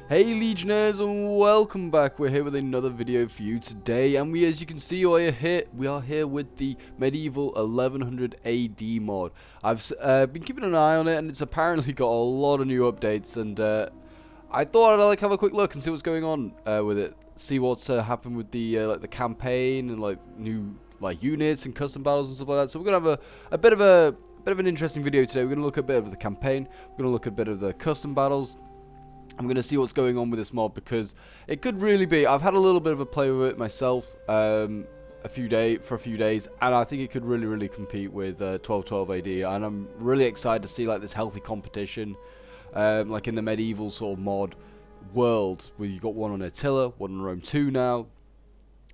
Hey Legionnaires, and welcome back. We're here with another video for you today, and as you can see, we are here with the medieval 1100 AD mod. I've been keeping an eye on it, and it's apparently got a lot of new updates, and I thought I'd have a quick look and see what's going on with it. See what's happened with the the campaign and new units and custom battles and stuff like that. So we're gonna have a bit of an interesting video today. We're gonna look at a bit of the campaign. We're gonna look at a bit of the custom battles. I'm going to see what's going on with this mod, because it could really be. I've had a little bit of a play with it myself for a few days, and I think it could really compete with 1212 AD, and I'm really excited to see this healthy competition in the medieval sort of mod world, where you've got one on Attila, one on Rome 2 now,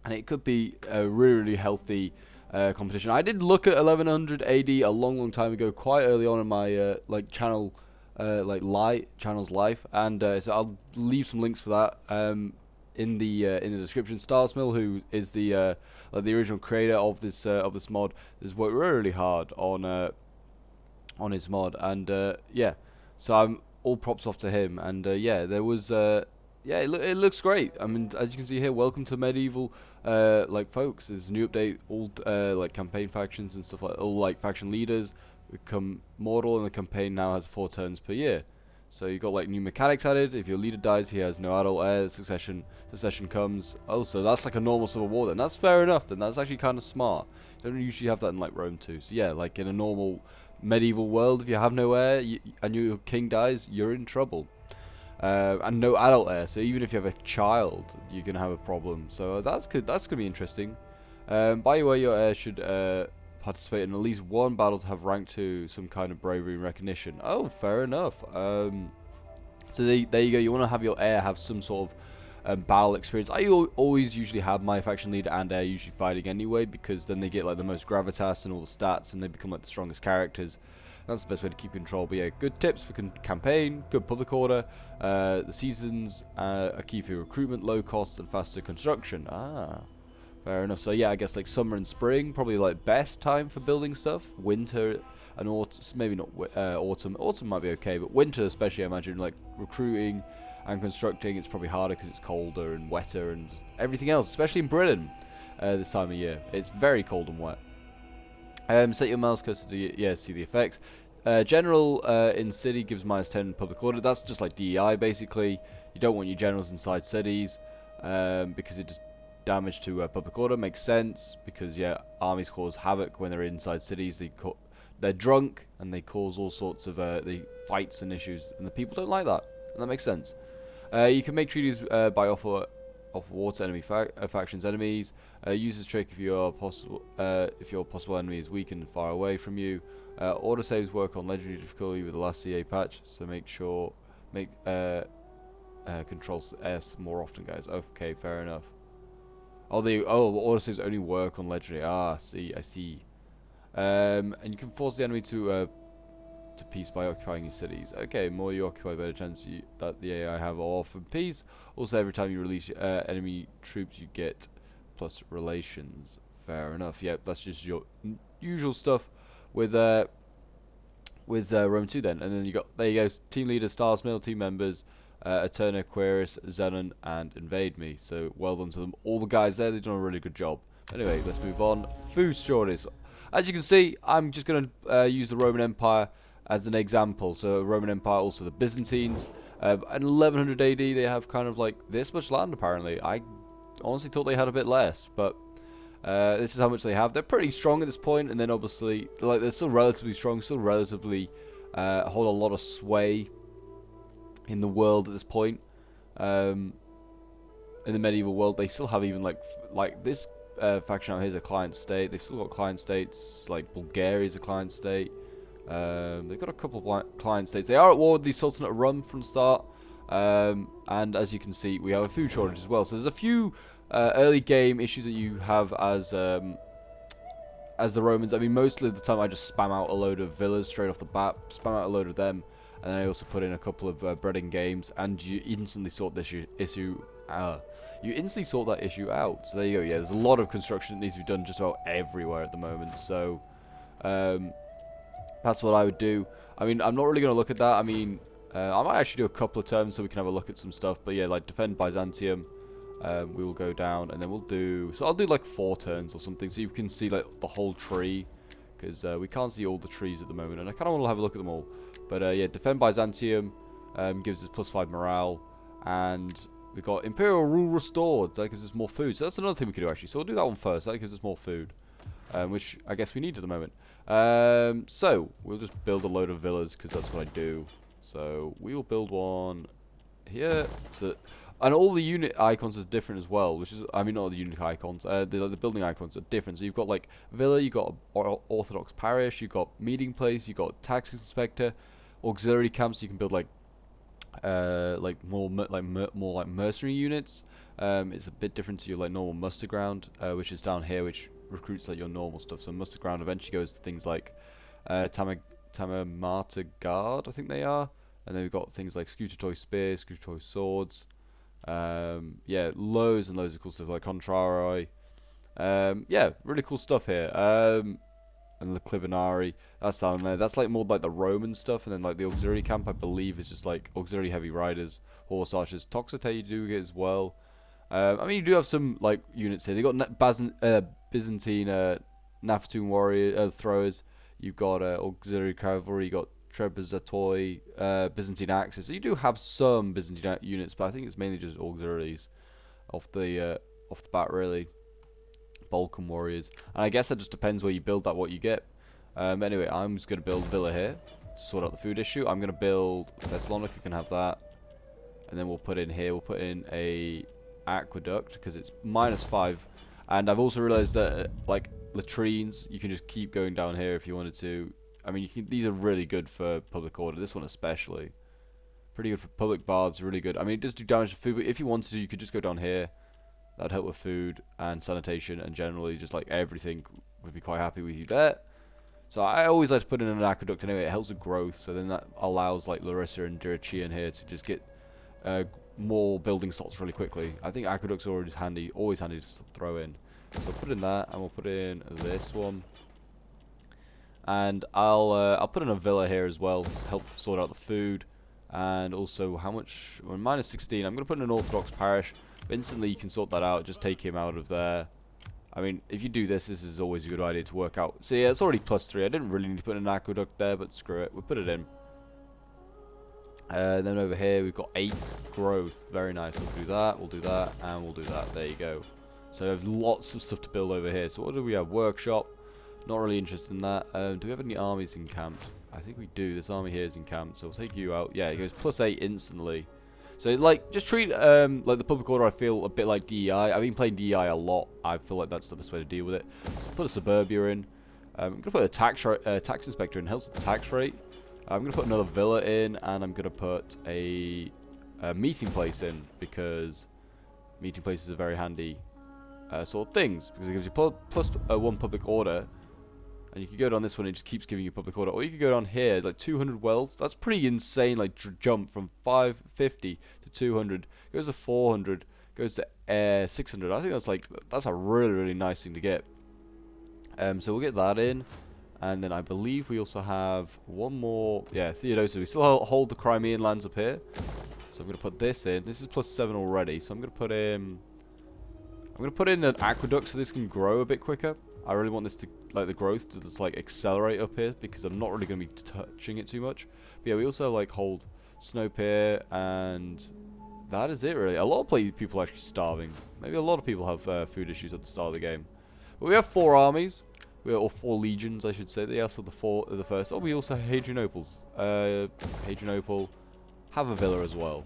and it could be a really healthy competition. I did look at 1100 AD a long time ago, quite early on in my channel channel's life, and so I'll leave some links for that in the description. Starsmill, who is the original creator of this mod, has worked really hard on his mod, and yeah, so I'm all props off to him. And yeah, there was it looks great. I mean, as you can see here, welcome to medieval folks. There's a new update, all campaign factions and stuff, all faction leaders become mortal, and the campaign now has 4 turns per year. So you've got new mechanics added. If your leader dies, he has no adult heir. Succession comes. Oh, so that's like a normal civil war then. That's fair enough then. That's actually kind of smart. You don't usually have that in Rome 2. So yeah, in a normal medieval world, if you have no heir and your king dies, you're in trouble. And no adult heir. So even if you have a child, you're gonna have a problem. So that's good. That's gonna be interesting. By the way, your heir should participate in at least one battle to have rank 2, some kind of bravery and recognition. Oh, fair enough. So there you go. You want to have your heir have some sort of battle experience. I always usually have my faction leader and heir usually fighting anyway, because then they get the most gravitas and all the stats, and they become the strongest characters. That's the best way to keep control. But yeah, good tips for campaign, good public order. The seasons are key for recruitment, low costs, and faster construction. Fair enough. So yeah, I guess summer and spring probably best time for building stuff. Winter and autumn, maybe not autumn. Autumn might be okay, but winter especially, I imagine recruiting and constructing, it's probably harder because it's colder and wetter and everything else, especially in Britain this time of year. It's very cold and wet. Set your mouse cursor to see the effects. General in city gives -10 public order. That's just like DEI basically. You don't want your generals inside cities because it just damage to public order. Makes sense, because yeah, armies cause havoc when they're inside cities. They're drunk and they cause all sorts of the fights and issues, and the people don't like that, and that makes sense. You can make treaties by offer war to enemy factions enemies. Use this trick if your possible enemy is weak and far away from you. Order saves work on legendary difficulty with the last CA patch, so make control S more often, guys. Okay, fair enough. Order saves only work on legendary. I see. And you can force the enemy to peace by occupying his cities. Okay, more you occupy, better chance that the AI have off in peace. Also, every time you release enemy troops, you get plus relations. Fair enough. Yep, that's just your usual stuff with Rome 2 then. And then there you go, team leader, Starsmill, team members, Eterna, Querus, Zenon, and Invade Me. So well done to them. All the guys there, they've done a really good job. Anyway, let's move on. Food shortage. As you can see, I'm just going to use the Roman Empire as an example. So Roman Empire, also the Byzantines. In 1100 AD, they have kind of this much land apparently. I honestly thought they had a bit less, but this is how much they have. They're pretty strong at this point, and then obviously they're still relatively strong, still relatively hold a lot of sway in the world at this point. In the medieval world, they still have even this faction out here is a client state. They've still got client states, Bulgaria's a client state. They've got a couple of client states. They are at war with the Sultanate of Rum from the start, and as you can see, we have a food shortage as well. So there's a few early game issues that you have as the Romans. I mean, most of the time I just spam out a load of villas straight off the bat, spam out a load of them, and then I also put in a couple of breeding games, and you instantly sort this issue. You instantly sort that issue out. So there you go. Yeah, there's a lot of construction that needs to be done just about everywhere at the moment. So that's what I would do. I mean, I'm not really going to look at that. I mean, I might actually do a couple of turns so we can have a look at some stuff. But yeah, like defend Byzantium. We will go down, and then we'll do... So I'll do like 4 turns or something, so you can see like the whole tree. Because we can't see all the trees at the moment, and I kind of want to have a look at them all. But yeah, defend Byzantium gives us +5 morale, and we've got Imperial Rule restored. That gives us more food, so that's another thing we can do actually. So we'll do that one first. That gives us more food, which I guess we need at the moment. So we'll just build a load of villas because that's what I do. So we will build one here. And all the unit icons are different as well, which is, I mean, not the unit icons, the building icons are different. So you've got like villa, you've got Orthodox parish, you've got meeting place, you've got tax inspector, auxiliary camps. You can build like more like mercenary units. It's a bit different to your like normal muster ground, which is down here, which recruits like your normal stuff. So muster ground eventually goes to things like Tamamata Guard, I think they are, and then we've got things like Scutatoy spears, Scutatoy swords. Yeah, loads and loads of cool stuff like Contraroi. Yeah, really cool stuff here. And the Clibinari, that's down there. That's like more like the Roman stuff, and then like the auxiliary camp, I believe, is just like auxiliary heavy riders, horse archers. Toxote you do get as well. I mean, you do have some like units here. They got Byzantine Nafatoon warrior throwers. You've got auxiliary cavalry. You got Trebizatoy, Byzantine axes. So you do have some Byzantine units, but I think it's mainly just auxiliaries off the bat, really. Balkan warriors, and I guess that just depends where you build that, what you get. Anyway, I'm just gonna build villa here to sort out the food issue. I'm gonna build Thessalonica, can have that, and then we'll put in here. We'll put in a aqueduct because it's -5, and I've also realized that like latrines, you can just keep going down here if you wanted to. I mean, these are really good for public order. This one especially. Pretty good for public baths, really good. I mean, it does do damage to food, but if you wanted to, you could just go down here. That'd help with food and sanitation, and generally just like everything would be quite happy with you there. So I always like to put in an aqueduct anyway. It helps with growth, so then that allows like Larissa and Dyrrhachian here to just get more building slots really quickly. I think aqueducts are always handy to throw in. So we'll put in that, and we'll put in this one. And I'll put in a villa here as well to help sort out the food. And also, how much? Well, -16. I'm going to put in an Orthodox parish. But instantly, you can sort that out. Just take him out of there. I mean, if you do this, this is always a good idea to work out. So yeah, it's already +3. I didn't really need to put in an aqueduct there, but screw it. We'll put it in. Then over here, we've got 8 growth. Very nice. We'll do that, and we'll do that. There you go. So we have lots of stuff to build over here. So what do we have? Workshop. Not really interested in that. Do we have any armies encamped? I think we do. This army here is encamped, so we'll take you out. Yeah, it goes +8 instantly. So like, just treat like the public order, I feel a bit like DEI. I've been playing DEI a lot. I feel like that's the best way to deal with it. So put a suburbia in. I'm gonna put a tax inspector in. Helps with the tax rate. I'm gonna put another villa in, and I'm gonna put a meeting place in, because meeting places are very handy sort of things, because it gives you +1 public order. And you can go down this one, it just keeps giving you public order. Or you could go down here, like 200 wealth. That's pretty insane, like jump from 550 to 200. Goes to 400, goes to 600. I think that's a really, really nice thing to get. So we'll get that in. And then I believe we also have one more. Yeah, Theodosius. We still hold the Crimean lands up here. So I'm going to put this in. This is +7 already. So I'm going to put in an aqueduct so this can grow a bit quicker. I really want this to, like, the growth to just, like, accelerate up here, because I'm not really going to be touching it too much. But yeah, we also, like, hold Snope here, and that is it, really. A lot of people are actually starving. Maybe a lot of people have food issues at the start of the game. But we have 4 armies, or 4 legions, I should say. They are still the first. Oh, we also have Hadrianople's. Hadrianople have a villa as well.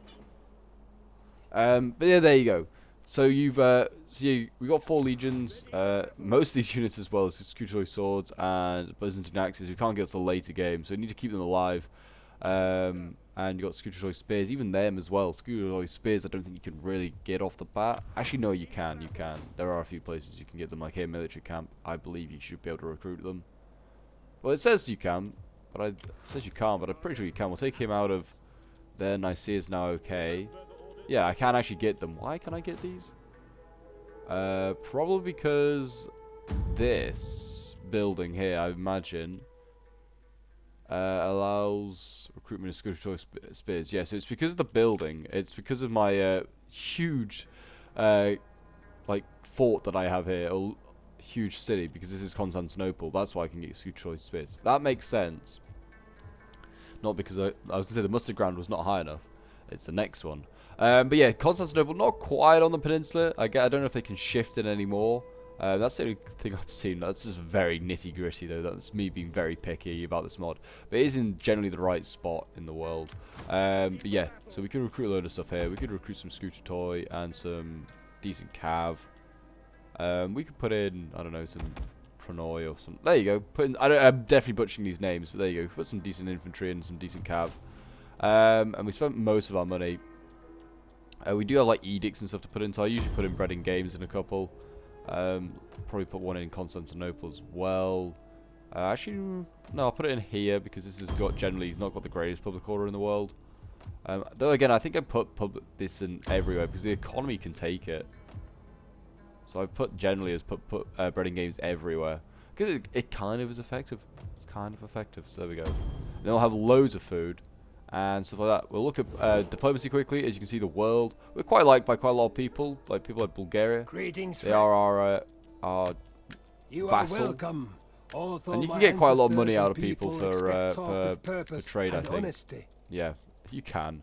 But yeah, there you go. So we got 4 legions. Most of these units, as well as Scutatoy swords and Byzantine axes, we can't get to the later game, so we need to keep them alive. And you got Scutatoy spears, even them as well. Scutatoy spears, I don't think you can really get off the bat. Actually, no, you can. You can. There are a few places you can get them, like here, military camp. I believe you should be able to recruit them. Well, it says you can, but it says you can't, but I'm pretty sure you can. We'll take him out of there. Nicaea is now okay. Yeah, I can actually get them. Why can I get these? Probably because this building here, I imagine, allows recruitment of Scutatoy spears. Yeah, so it's because of the building. It's because of my huge, like, fort that I have here. A huge city, because this is Constantinople. That's why I can get Scutatoy spears. That makes sense. Not because I was going to say the mustard ground was not high enough. It's the next one. But yeah, Constantinople, not quite on the peninsula. I don't know if they can shift it anymore. That's the only thing I've seen. That's just very nitty gritty though. That's me being very picky about this mod. But it is in generally the right spot in the world. But yeah, so we can recruit a load of stuff here. We could recruit some Scutatoy and some decent cav. We could put in, I don't know, some Pranoi or some. There you go. I'm definitely butchering these names, but there you go. Put some decent infantry and some decent cav. And we spent most of our money. We do have like edicts and stuff to put in, so I usually put in bread and games in a couple. Probably put one in Constantinople as well. Actually, no, I'll put it in here because this has got generally not got the greatest public order in the world. Though again, I think I put this in everywhere because the economy can take it. So I put generally as put bread and games everywhere because it kind of is effective. It's kind of effective. So there we go. Then we'll have loads of food and stuff like that. We'll look at diplomacy quickly. As you can see, the world, we're quite liked by quite a lot of people, like people like Bulgaria. Greetings, they are our you vassal. Are welcome. And you can get quite a lot of money out of people for trade, I think. Honesty. Yeah, you can.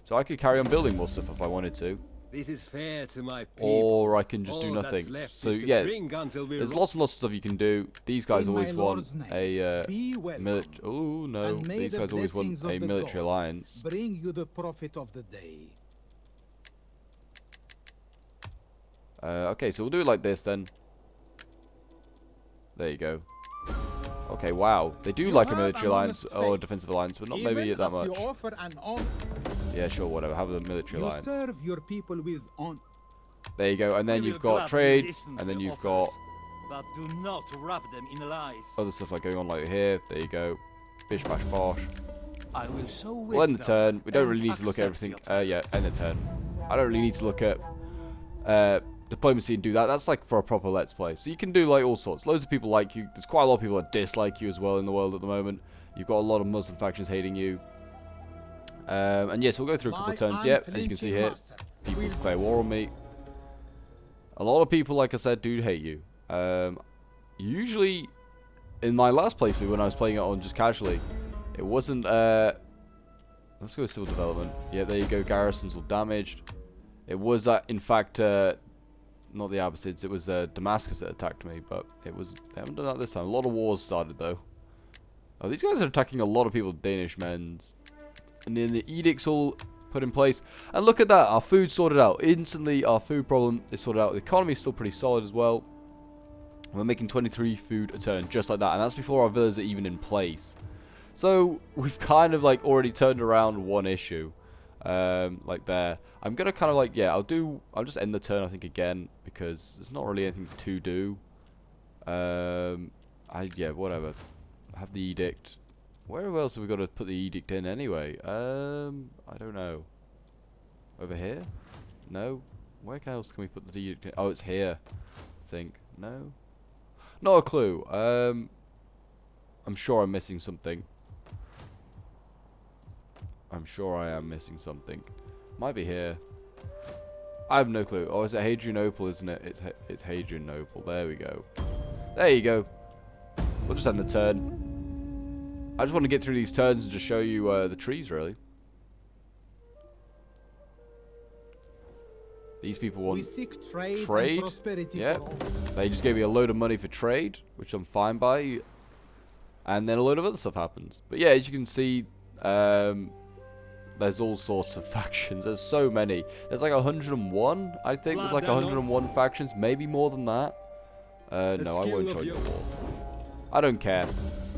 So I could carry on building more stuff if I wanted to. This is fair to my people. Or I can just do nothing. So yeah, there's lots and lots of stuff you can do. These guys always want a military. Oh no, these guys always want a military alliance. Bring you the profit of the day. Okay, so we'll do it like this then. There you go. Okay, wow. They do like a military alliance or a defensive alliance, but not maybe that much. Yeah, sure, whatever. Have a military alliance. Serve your people with there you go. And then you've got trade, and then you've got but do not wrap them in lies. Other stuff like going on like here. There you go. Bish bash bosh. I will show we'll end the turn. We don't really need to look at everything. Yeah, end the turn. I don't really need to look at diplomacy and do that. That's like for a proper let's play. So you can do like all sorts. Loads of people like you. There's quite a lot of people that dislike you as well in the world at the moment. You've got a lot of Muslim factions hating you. And yes, we'll go through a couple of turns. Yep, as you can see here, people declare war on me. A lot of people, like I said, do hate you. Usually, in my last playthrough when I was playing it on just casually, it wasn't. Let's go with civil development. Yeah, there you go. Garrisons all damaged. It was in fact not the Abbasids. It was Damascus that attacked me, but it was. They haven't done that this time. A lot of wars started though. Oh, these guys are attacking a lot of people. Danish men's. And then the edicts all put in place. And look at that. Our food sorted out. Instantly, our food problem is sorted out. The economy is still pretty solid as well. We're making 23 food a turn, just like that. And that's before our villas are even in place. So, we've kind of, like, already turned around one issue. Like there. I'm going to kind of, like, yeah, I'll just end the turn, I think, again. Because there's not really anything to do. Yeah, whatever. Have the edict. Where else have we got to put the edict in anyway? I don't know. Over here? No? Where else can we put the edict in? Oh, it's here. I think. No? Not a clue. I'm sure I'm missing something. I'm sure I am missing something. Might be here. I have no clue. Oh, is it Hadrianople, isn't it? It's Hadrianople. There we go. There you go. We'll just end the turn. I just want to get through these turns and just show you the trees, really. These people want trade. And prosperity. Yeah, they just gave me a load of money for trade, which I'm fine by. And then a load of other stuff happens. But yeah, as you can see, there's all sorts of factions. There's so many. There's like 101, I think. There's like 101 factions, maybe more than that. No, I won't join the war. I don't care.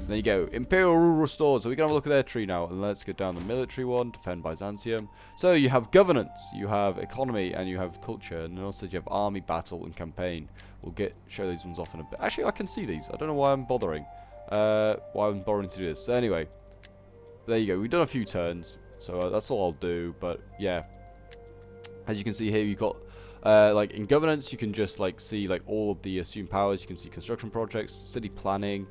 There you go. Imperial rule restored. So we can have a look at their tree now. And let's get down the military one. Defend Byzantium. So you have governance, you have economy, and you have culture. And then also you have army, battle, and campaign. We'll show these ones off in a bit. Actually, I can see these. I don't know why I'm bothering. Why I'm bothering to do this. So anyway, there you go. We've done a few turns. So that's all I'll do. But yeah, as you can see here, you've got like in governance, you can just like see like all of the assumed powers. You can see construction projects, city planning.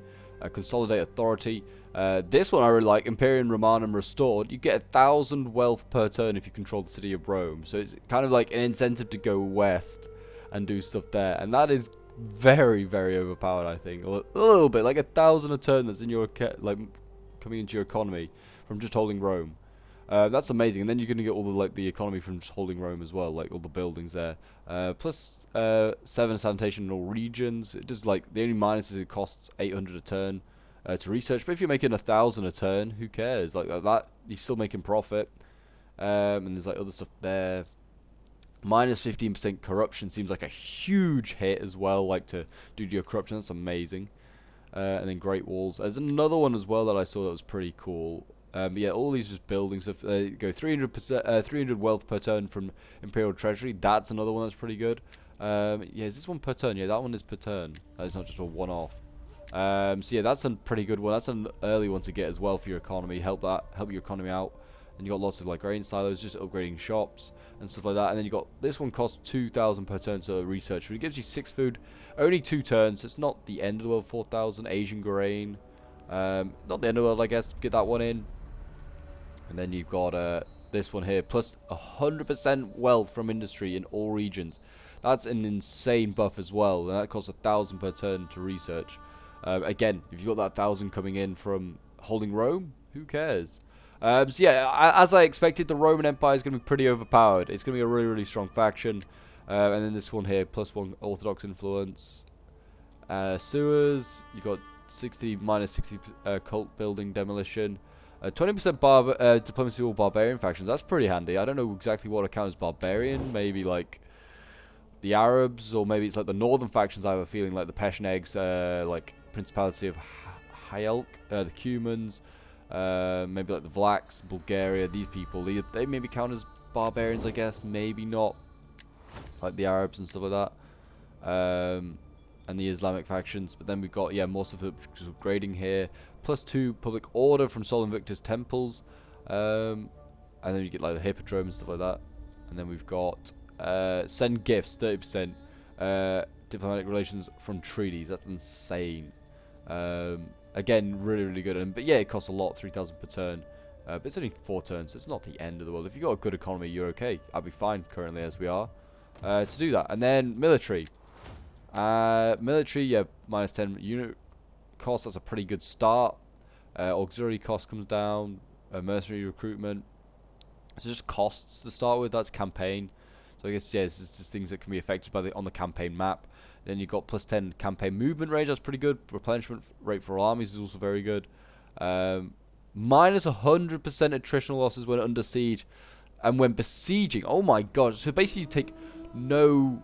Consolidate authority. This one I really like, Imperium Romanum Restored. You get 1,000 wealth per turn if you control the city of Rome. So it's kind of like an incentive to go west and do stuff there. And that is very, very overpowered, I think. A little bit, like 1,000 a turn that's in your like coming into your economy from just holding Rome. That's amazing, and then you're going to get all the economy from just holding Rome as well, like all the buildings there. Plus 7 sanitation in all regions. It does like the only minus is it costs 800 a turn to research, but if you're making 1,000 a turn, who cares? Like that, you're still making profit. And there's like other stuff there. Minus 15% corruption seems like a huge hit as well, like to do your corruption. That's amazing. And then Great Walls. There's another one as well that I saw that was pretty cool. But yeah, all these just buildings. If they go 300 wealth per turn from Imperial Treasury, that's another one that's pretty good. Yeah, is this one per turn? Yeah, that one is per turn. It's not just a one-off. So yeah, that's a pretty good one. That's an early one to get as well for your economy. Help your economy out. And you got lots of like grain silos, just upgrading shops and stuff like that. And then you got this one costs 2,000 per turn to research, but it gives you 6 food, only 2 turns. So it's not the end of the world. 4,000 Asian grain, not the end of the world, I guess. Get that one in. And then you've got this one here, plus 100% wealth from industry in all regions. That's an insane buff as well, and that costs 1,000 per turn to research. Again, if you've got that 1,000 coming in from holding Rome, who cares? So yeah, as I expected, the Roman Empire is going to be pretty overpowered. It's going to be a really, really strong faction. And then this one here, plus 1 Orthodox influence. Sewers, you've got 60 minus 60 cult building demolition. 20% diplomacy all barbarian factions. That's pretty handy. I don't know exactly what accounts as barbarian. Maybe like the Arabs, or maybe it's like the northern factions. I have a feeling like the Pechenegs, like Principality of Hayalk, the Cumans. Maybe like the Vlachs, Bulgaria, these people, they maybe count as barbarians, I guess, maybe not, like the Arabs and stuff like that, and the Islamic factions. But then we've got, yeah, more stuff upgrading here, plus 2 public order from Sol Invictus temples, and then you get like the Hippodrome and stuff like that. And then we've got send gifts, 30%, diplomatic relations from treaties. That's insane. Again, really, really good. But yeah, it costs a lot, 3,000 per turn. But it's only 4 turns, so it's not the end of the world. If you've got a good economy, you're okay. I'll be fine currently as we are to do that. And then military. Military, yeah, minus 10 unit cost. That's a pretty good start. Auxiliary cost comes down. Mercenary recruitment. So just costs to start with. That's campaign. So I guess, yeah, it's just things that can be affected by on the campaign map. Then you've got plus 10 campaign movement range. That's pretty good. Replenishment rate for all armies is also very good. Minus 100% attritional losses when under siege and when besieging. Oh my god. So basically you take no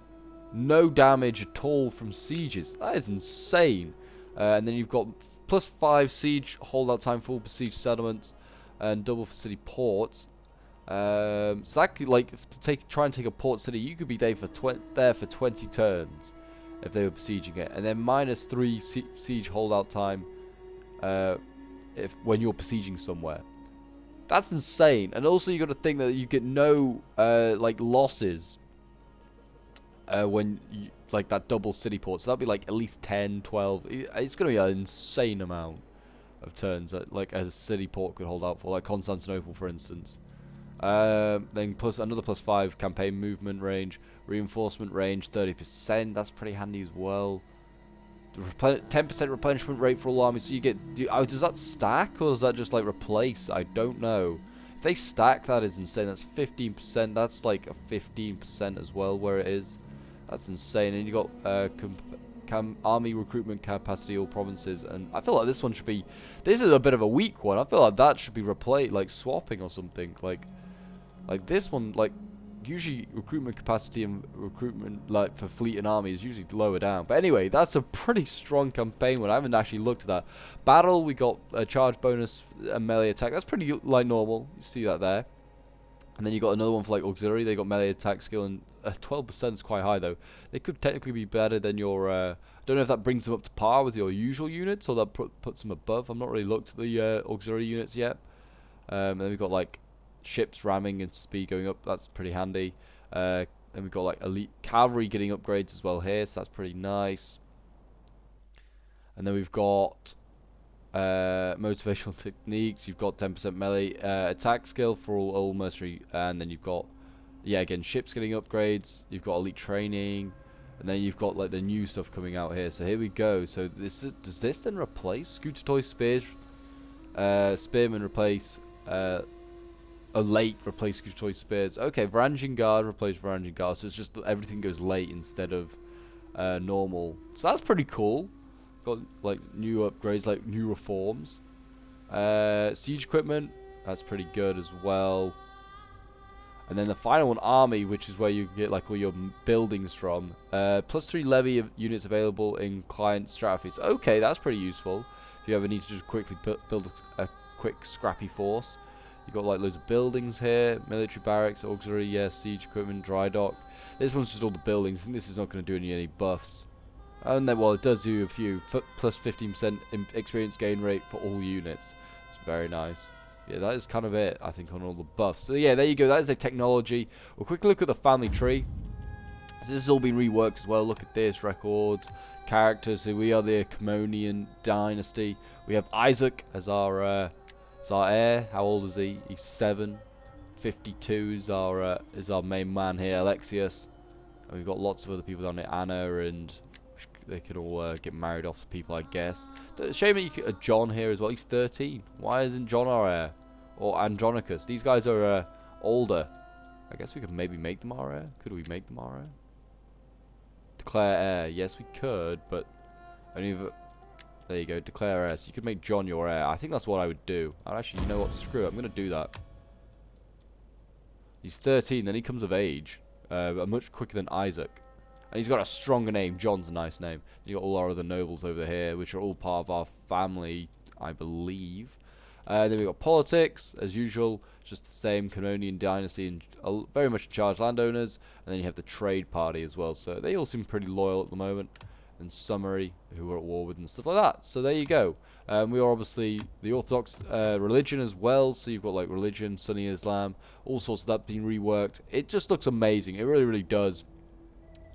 damage at all from sieges. That is insane. And then you've got plus 5 siege holdout time for all besieged settlements and double for city ports. So that could, like, try and take a port city, you could be there for 20 turns if they were besieging it. And then minus 3 siege holdout time when you're besieging somewhere. That's insane. And also you got to think that you get no like losses when you, like that double city port. So that'd be like at least 10, 12. It's going to be an insane amount of turns that like a city port could hold out for, like Constantinople for instance. Then another plus 5 campaign movement range, reinforcement range 30%. That's pretty handy as well. 10% replenishment rate for all armies. So you get, does that stack or does that just like replace? I don't know. If they stack, that is insane. That's 15%. That's like a 15% as well where it is. That's insane. And you got army recruitment capacity all provinces. And I feel like this one should be. This is a bit of a weak one. I feel like that should be replaced, like swapping or something. Like this one, like usually recruitment capacity and recruitment like for fleet and army is usually lower down. But anyway, that's a pretty strong campaign one. I haven't actually looked at that. Battle, we got a charge bonus and melee attack. That's pretty like normal. You see that there. And then you got another one for like auxiliary. They got melee attack skill and 12% is quite high though. They could technically be better than your. I don't know if that brings them up to par with your usual units or that puts them above. I've not really looked at the auxiliary units yet. Then we've got like ships ramming and speed going up. That's pretty handy. Then we've got like elite cavalry getting upgrades as well here, so that's pretty nice. And then we've got motivational techniques. You've got 10% melee attack skill for all mercenary, and then you've got, yeah, again, ships getting upgrades. You've got elite training, and then you've got like the new stuff coming out here. So here we go. So does this then replace Scooter Toy Spears? Spearmen replace late replace Scooter Toy Spears. Okay, Varangian Guard replace Varangian Guard. So it's just everything goes late instead of normal. So that's pretty cool. Got like new upgrades, like new reforms. Siege equipment, that's pretty good as well. And then the final one, army, which is where you get like all your buildings from. +3 levy of units available in client stratifies. Okay, that's pretty useful if you ever need to just quickly build a quick scrappy force. You got like loads of buildings here, military barracks, auxiliary, yeah, siege equipment, dry dock. This one's just all the buildings. I think this is not going to do any buffs. And then, well, it does do a few plus 15% experience gain rate for all units. It's very nice. Yeah, that is kind of it, I think, on all the buffs. So yeah, there you go. That is the technology. We'll quickly look at the family tree. So this has all been reworked as well. Look at this, records, characters. So we are the Achaemenian dynasty. We have Isaac as our heir. How old is he? He's 7. 52 is our main man here, Alexius. And we've got lots of other people down there, Anna, and they could all get married off to people, I guess. Shame that you could, John here as well. He's 13. Why isn't John our heir? Or Andronicus? These guys are older. I guess we could maybe make them our heir. Could we make them our heir? Declare heir. Yes, we could, but only if there you go. Declare heir. So you could make John your heir. I think that's what I would do. Actually, you know what? Screw it. I'm gonna do that. He's 13. Then he comes of age, much quicker than Isaac. And he's got a stronger name. John's a nice name. You got all our other nobles over here, which are all part of our family, I believe. Then we've got politics, as usual. Just the same Canonian dynasty and very much in charge landowners. And then you have the trade party as well. So they all seem pretty loyal at the moment. And summary, who we're at war with and stuff like that. So there you go. We are obviously the Orthodox religion as well. So you've got like religion, Sunni Islam, all sorts of that being reworked. It just looks amazing. It really, really does.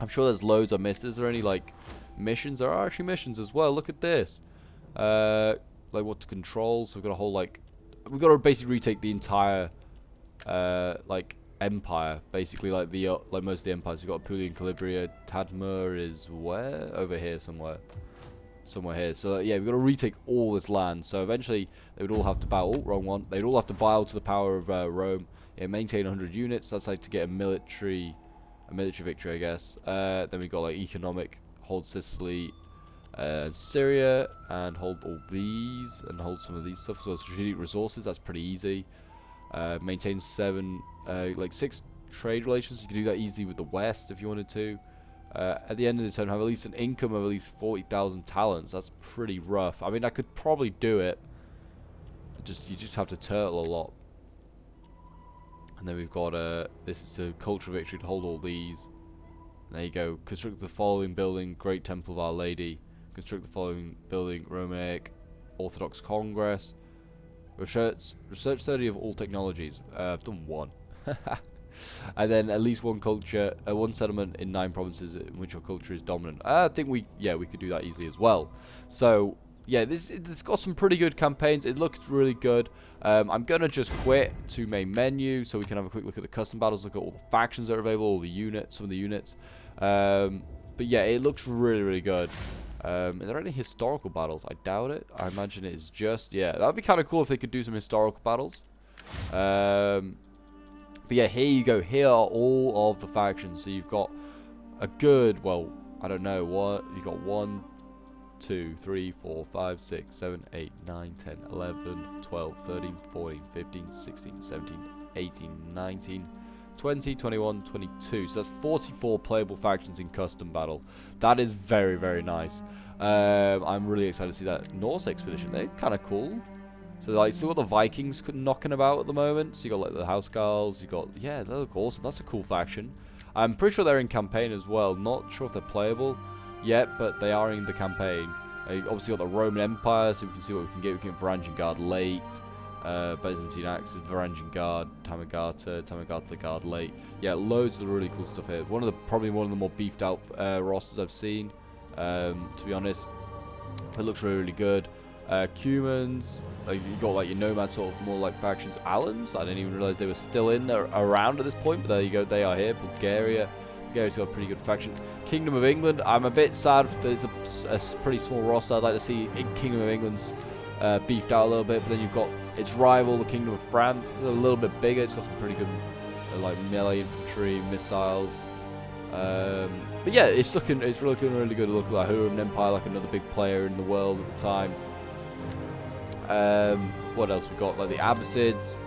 I'm sure there's loads I missed. Is there any like missions? There are actually missions as well. Look at this. Like what to control. So we've got a whole like we've got to basically retake the entire like empire. Basically like the like most of the empires. We've got Apulia, Calabria. Tadmur is where? Over here somewhere. Somewhere here. So yeah, we've got to retake all this land. So eventually they would all have to bow. Oh, wrong one. They'd all have to bow to the power of Rome. Yeah, maintain 100 units. That's like to get a military victory, I guess. Then we got like economic, hold Sicily and Syria, and hold all these, and hold some of these stuff. So strategic resources, that's pretty easy. Maintain 6 trade relations. You can do that easily with the West if you wanted to. At the end of the turn, have at least an income of at least 40,000 talents. That's pretty rough. I mean, I could probably do it. You just have to turtle a lot. And then we've got this is to culture victory to hold all these. And there you go. Construct the following building: Great Temple of Our Lady. Construct the following building: Romaic Orthodox Congress. Research study of all technologies. I've done one. And then at least one culture, one settlement in 9 provinces in which your culture is dominant. I think we could do that easily as well. So yeah, it's got some pretty good campaigns. It looks really good. I'm gonna just quit to main menu so we can have a quick look at the custom battles, look at all the factions that are available, all the units, some of the units. But yeah, it looks really, really good. Are there any historical battles? I doubt it. I imagine it is just, yeah, that would be kind of cool if they could do some historical battles. But yeah, here you go. Here are all of the factions. So you've got a good, well, I don't know what you got. 1, 2, 3, 4, 5, 6, 7, 8, 9, 10, 11, 12, 13, 14, 15, 16, 17, 18, 19, 20, 21, 22. So that's 44 playable factions in custom battle. That is very, very nice. I'm really excited to see that. Norse expedition, they're kind of cool. So like, still got the Vikings knocking about at the moment. So you got like the Housecarls. You got, yeah, they look awesome. That's a cool faction. I'm pretty sure they're in campaign as well. Not sure if they're playable yet, but they are in the campaign. Obviously got the Roman Empire, so we can see what we can get. We can get Varangian Guard late, Byzantine Axis, Varangian Guard, Tamagata Guard late. Yeah, loads of really cool stuff here. Probably one of the more beefed out rosters I've seen, to be honest. It looks really, really good. Cumans. You got like your nomad sort of more like factions. Alans, I didn't even realize they were still in there around at this point, but there you go, they are here. Bulgaria's got a pretty good faction. Kingdom of England, I'm a bit sad that it's a pretty small roster. I'd like to see Kingdom of England's beefed out a little bit, but then you've got its rival, the Kingdom of France. It's a little bit bigger. It's got some pretty good like melee infantry, missiles. But yeah, it's looking really good. Look like Huron Empire, like another big player in the world at the time. What else we got? Like the Abbasids.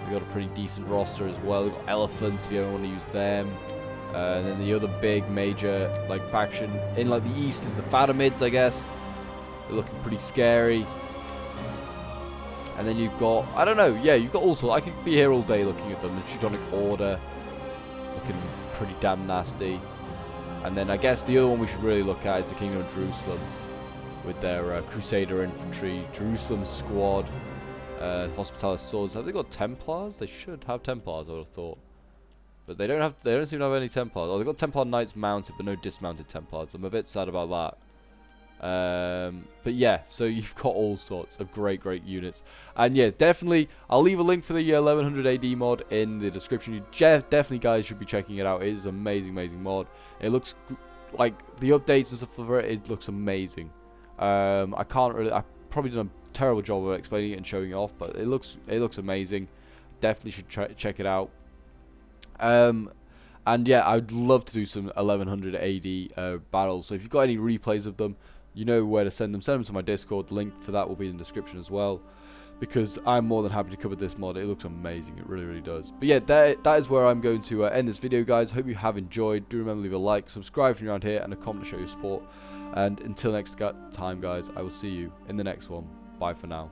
We got a pretty decent roster as well. We've got elephants if you ever want to use them. And then the other big major like faction in like the east is the Fatimids, I guess. They're looking pretty scary. And then you've got, I don't know, yeah, you've got also, I could be here all day looking at them. The Teutonic Order, looking pretty damn nasty. And then I guess the other one we should really look at is the Kingdom of Jerusalem, with their Crusader infantry, Jerusalem squad, Hospitalis swords. Have they got Templars? They should have Templars, I would have thought. But they don't seem to have any Templars. Oh, they've got Templar Knights mounted, but no dismounted Templars. I'm a bit sad about that. But yeah, so you've got all sorts of great units. And yeah, definitely, I'll leave a link for the 1100 AD mod in the description. You definitely, guys, should be checking it out. It is an amazing mod. It looks like the updates and stuff for it looks amazing. I probably done a terrible job of explaining it and showing it off, but it looks amazing. Definitely should check it out. And yeah, I'd love to do some 1100 AD battles. So if you've got any replays of them, you know where to send them. Send them to my Discord. The link for that will be in the description as well, because I'm more than happy to cover this mod. It looks amazing. It really does. But yeah, that is where I'm going to end this video, guys. Hope you have enjoyed. Do remember to leave a like, subscribe if you're around here, and a comment to show your support. And until next time, guys, I will see you in the next one. Bye for now.